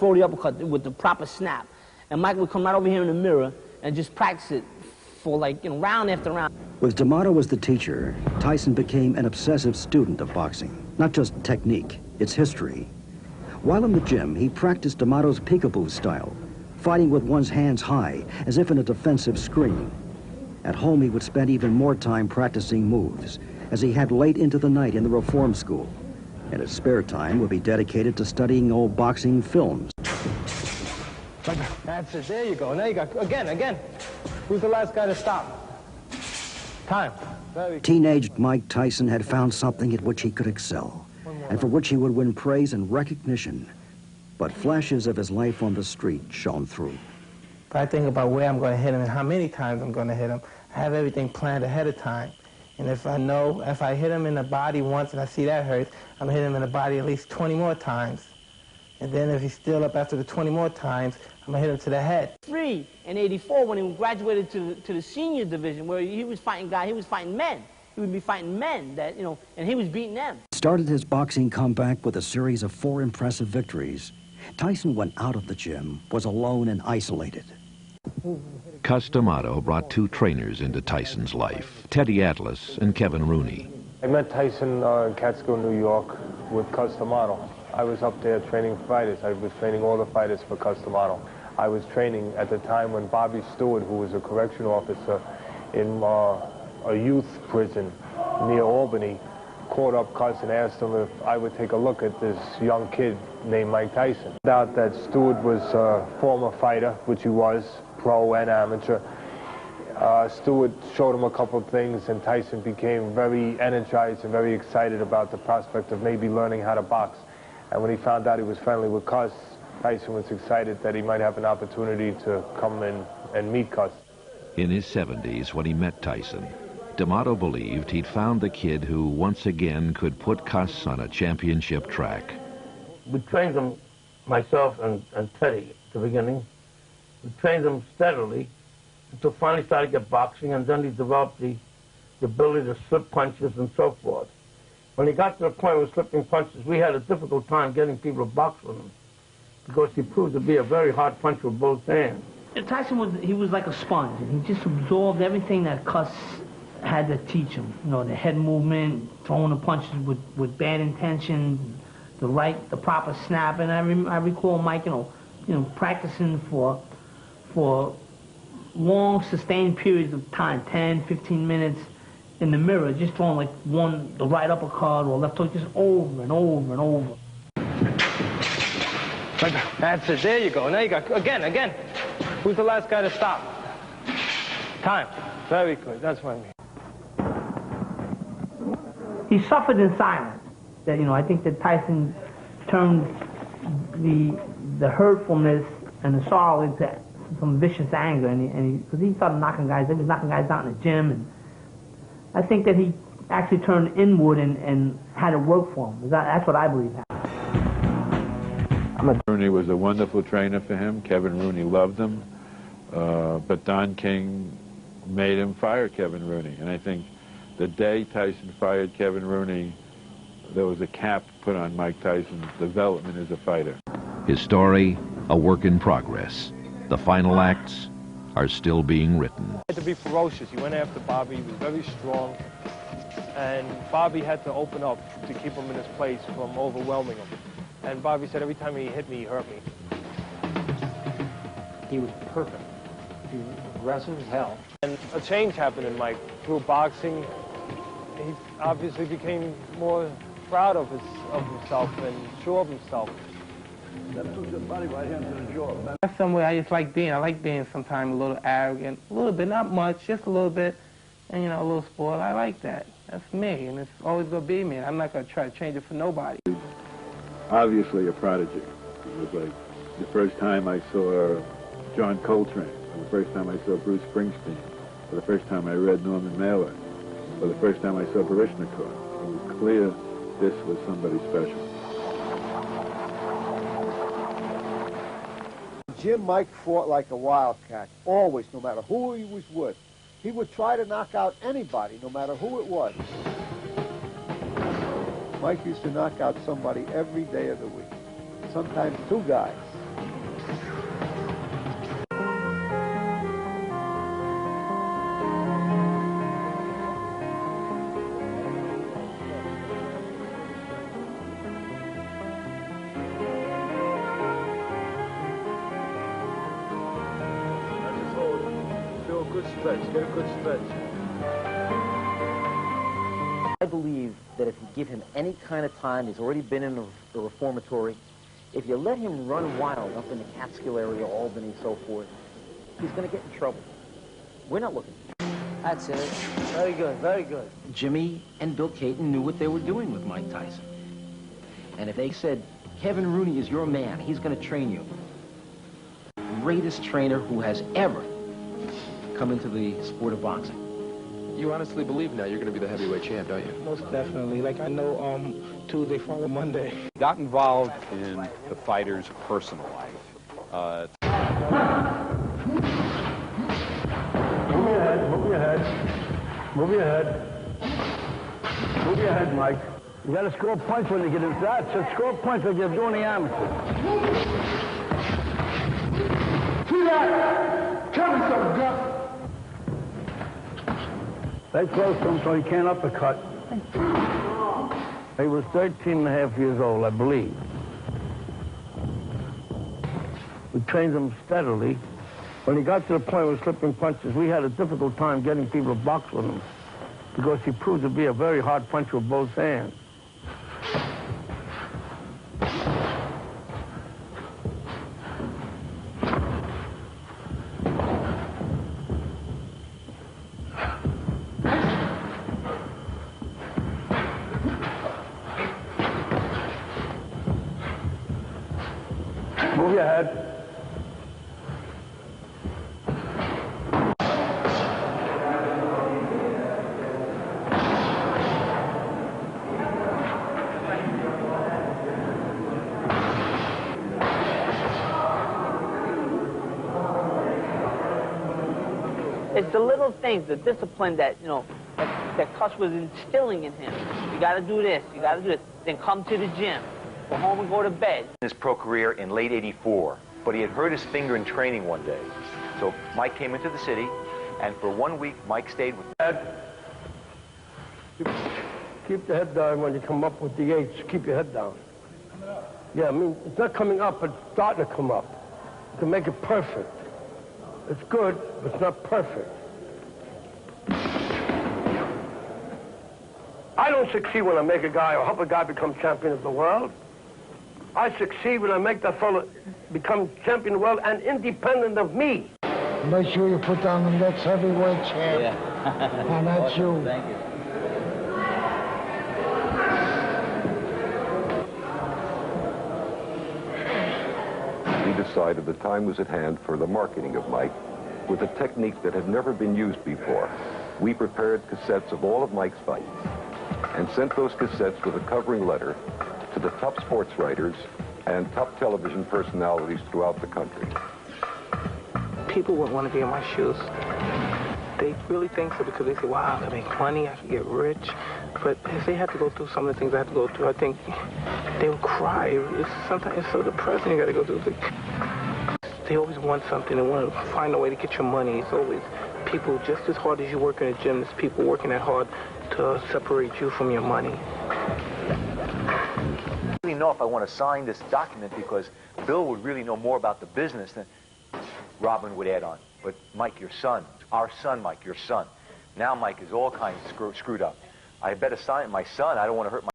throw the uppercut with the proper snap. And Mike would come right over here in the mirror and just practice it for like, you know, round after round. With D'Amato as the teacher, Tyson became an obsessive student of boxing. Not just technique, its history. While in the gym, he practiced D'Amato's peekaboo style, fighting with one's hands high, as if in a defensive screen. At home, he would spend even more time practicing moves, as he had late into the night in the reform school. And his spare time would be dedicated to studying old boxing films. That's it, there you go. Now you got, again. Who's the last guy to stop? Time. Teenaged Mike Tyson had found something at which he could excel, and for which he would win praise and recognition. But flashes of his life on the street shone through. If I think about where I'm going to hit him and how many times I'm going to hit him, I have everything planned ahead of time. And if I know, if I hit him in the body once and I see that hurts, I'm going to hit him in the body at least 20 more times. And then if he's still up after the 20 more times, I'm going to hit him to the head. In '84, when he graduated to the senior division, where he was fighting guys, he was fighting men. He would be fighting men that, you know, and he was beating them. Started his boxing comeback with a series of 4 impressive victories. Tyson went out of the gym, was alone and isolated. Cus D'Amato brought 2 trainers into Tyson's life, Teddy Atlas and Kevin Rooney. I met Tyson in Catskill, New York with Cus D'Amato. I was up there training fighters. I was training all the fighters for Cus D'Amato. I was training at the time when Bobby Stewart, who was a correctional officer in a youth prison near Albany, called up Cus and asked him if I would take a look at this young kid named Mike Tyson. Out that Stewart was a former fighter, which he was, pro and amateur. Stewart showed him a couple of things, and Tyson became very energized and very excited about the prospect of maybe learning how to box. And when he found out he was friendly with Cus, Tyson was excited that he might have an opportunity to come in and meet Cus. In his 70s, when he met Tyson, D'Amato believed he'd found the kid who once again could put Cus on a championship track. We trained him, myself and Teddy, at the beginning. We trained him steadily until finally started to get boxing, and then he developed the ability to slip punches and so forth. When he got to the point with slipping punches, we had a difficult time getting people to box with him because he proved to be a very hard puncher with both hands. Tyson was like a sponge, and he just absorbed everything that Cus had to teach him. You know, the head movement, throwing the punches with bad intention, the proper snap. And I recall Mike, you know, practicing for long, sustained periods of time, 10, 15 minutes, in the mirror, just throwing like the right uppercut or left hook, just over and over and over. That's it, there you go. Now you got, again. Who's the last guy to stop? Time. Very good, that's what I mean. He suffered in silence. That, you know, I think that Tyson turned the hurtfulness and the sorrow into some vicious anger, and because he started knocking guys, he was knocking guys out in the gym, and I think that he actually turned inward and had it work for him. That's what I believe happened. Rooney was a wonderful trainer for him. Kevin Rooney loved him, but Don King made him fire Kevin Rooney, and I think the day Tyson fired Kevin Rooney, there was a cap put on Mike Tyson's development as a fighter. His story, a work in progress. The final acts are still being written. He had to be ferocious. He went after Bobby. He was very strong. And Bobby had to open up to keep him in his place from overwhelming him. And Bobby said every time he hit me, he hurt me. He was perfect. He was aggressive as hell. And a change happened in Mike. Through boxing, he obviously became more proud of himself and sure of himself. That's somewhere I just like being. I like being sometimes a little arrogant, a little bit, not much, just a little bit, and, you know, a little spoiled. I like that. That's me, and it's always going to be me. I'm not going to try to change it for nobody. Obviously a prodigy. It was like the first time I saw John Coltrane, or the first time I saw Bruce Springsteen, or the first time I read Norman Mailer, or the first time I saw Baryshnikov. It was clear this was somebody special. Jim Mike fought like a wildcat, always, no matter who he was with. He would try to knock out anybody, no matter who it was. Mike used to knock out somebody every day of the week, sometimes 2 guys. good stretch. Get a good stretch. I believe that if you give him any kind of time, he's already been in the reformatory, if you let him run wild up in the Catskill area, Albany, so forth, he's going to get in trouble. We're not looking. That's it. Very good, very good. Jimmy and Bill Caton knew what they were doing with Mike Tyson. And if they said, Kevin Rooney is your man, he's going to train you. Greatest trainer who has ever come into the sport of boxing. You honestly believe now you're going to be the heavyweight champ, don't you? Most definitely. Like, I know Tuesday follow Monday. Got involved in the fighter's personal life. Move your head, move your head. Move your head. Move your head, Mike. You got to score points when you get into that. So score points like you're doing the amateur. See that? Tell me something, Gus. They close to him so he can't uppercut. He was 13 and a half years old, I believe. We trained him steadily. When he got to the point of slipping punches, we had a difficult time getting people to box with him because he proved to be a very hard puncher with both hands. Move your head. It's the little things, the discipline that, you know, that Cuss was instilling in him. You got to do this, you got to do this. Then come to the gym, go home and go to bed. His pro career in late '84, but he had hurt his finger in training one day. So Mike came into the city, and for 1 week, Mike stayed with Keep the head down when you come up with the eights. Keep your head down. Yeah, I mean, it's not coming up, it's starting to come up. To make it perfect. It's good, but it's not perfect. I don't succeed when I make a guy or help a guy become champion of the world. I succeed when I make that fellow become champion of the world and independent of me. Make sure you put down the next heavyweight champ. Yeah. And that's you. Thank you. We decided the time was at hand for the marketing of Mike with a technique that had never been used before. We prepared cassettes of all of Mike's fights and sent those cassettes with a covering letter to the top sports writers and top television personalities throughout the country. People wouldn't want to be in my shoes. They really think so because they say, wow, I can make money, I can get rich. But if they had to go through some of the things I had to go through, I think they would cry. Sometimes it's so depressing you got to go through. They always want something. They want to find a way to get your money. It's always people just as hard as you work in a gym, there's people working that hard to separate you from your money. I don't really know if I want to sign this document because Bill would really know more about the business than Robin would add on. But Mike, your son, our son, Mike, your son. Now Mike is all kinds screwed up. I better sign my son. I don't want to hurt my